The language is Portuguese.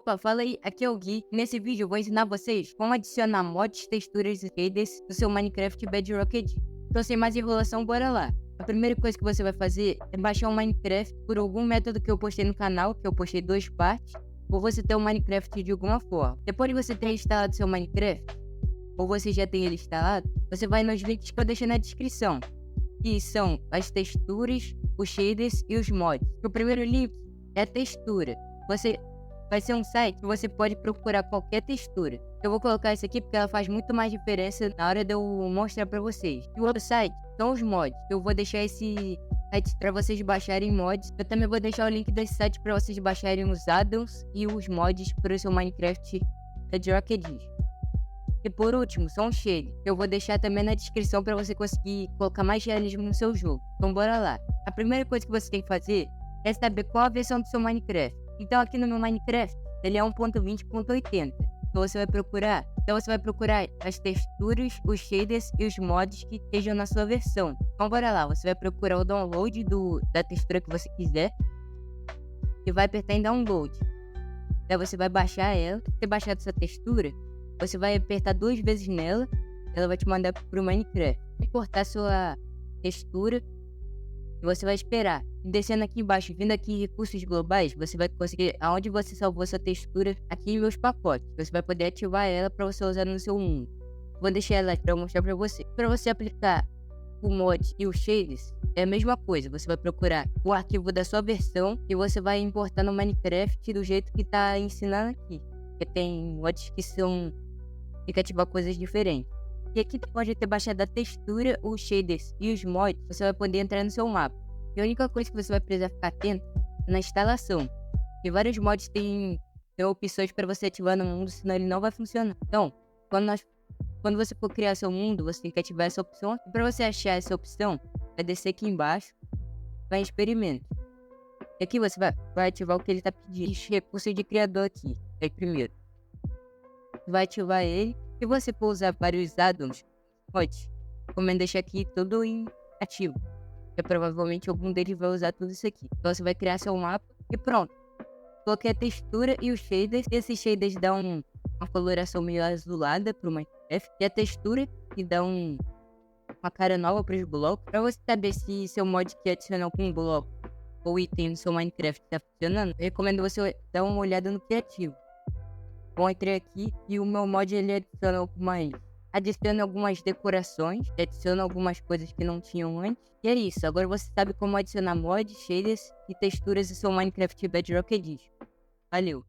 Opa, fala aí, aqui é o Gui. Nesse vídeo eu vou ensinar vocês como adicionar mods, texturas e shaders no seu Minecraft Bedrock Edition. Então sem mais enrolação, bora lá. A primeira coisa que você vai fazer é baixar o Minecraft por algum método que eu postei no canal, que eu postei 2 partes, ou você ter o Minecraft de alguma forma. Depois de você ter instalado seu Minecraft, ou você já tem ele instalado, você vai nos links que eu deixei na descrição, que são as texturas, os shaders e os mods. O primeiro link é a textura. Vai ser um site que você pode procurar qualquer textura. Eu vou colocar isso aqui porque ela faz muito mais diferença na hora de eu mostrar pra vocês. E o outro site são os mods. Eu vou deixar esse site pra vocês baixarem mods. Eu também vou deixar o link desse site pra vocês baixarem os addons e os mods para o seu Minecraft Bedrock Edition. E por último, são os shaders. Eu vou deixar também na descrição pra você conseguir colocar mais realismo no seu jogo. Então bora lá. A primeira coisa que você tem que fazer é saber qual a versão do seu Minecraft. Então aqui no meu Minecraft, ele é 1.20.80. Então você vai procurar as texturas, os shaders e os mods que estejam na sua versão. Então bora lá, você vai procurar o download da textura que você quiser e vai apertar em download. Daí você vai baixar ela. Se você baixar essa textura, você vai apertar 2 vezes nela, ela vai te mandar pro Minecraft. Importar sua textura e você vai esperar. E descendo aqui embaixo, vindo aqui em recursos globais, você vai conseguir aonde você salvou sua textura aqui em meus pacotes. Você vai poder ativar ela para você usar no seu mundo. Vou deixar ela para mostrar para você. Para você aplicar o mod e os shaders, é a mesma coisa. Você vai procurar o arquivo da sua versão e você vai importar no Minecraft do jeito que tá ensinando aqui. Porque tem mods que que ativar coisas diferentes. E aqui pode ter baixado a textura, os shaders e os mods, você vai poder entrar no seu mapa. E a única coisa que você vai precisar ficar atento é na instalação. E vários mods têm opções para você ativar no mundo, senão ele não vai funcionar. Então, quando você for criar seu mundo, você tem que ativar essa opção. E para você achar essa opção, vai descer aqui embaixo, vai em experimento. E aqui você vai ativar o que ele está pedindo. Esse recurso de criador aqui, é primeiro. Vai ativar ele. Se você for usar vários addons, pode. Recomendo deixar aqui tudo em ativo. Porque provavelmente algum deles vai usar tudo isso aqui. Então você vai criar seu mapa e pronto. Coloquei a textura e os shaders. Esses shaders dão uma coloração meio azulada pro Minecraft. E a textura que dá uma cara nova para os blocos. Para você saber se seu mod que adiciona algum bloco ou item no seu Minecraft está funcionando, eu recomendo você dar uma olhada no criativo. Bom, entrei aqui e o meu mod ele adiciona algumas decorações, adiciona algumas coisas que não tinham antes. E é isso, agora você sabe como adicionar mods, shaders e texturas no seu Minecraft Bedrock Edition. Valeu!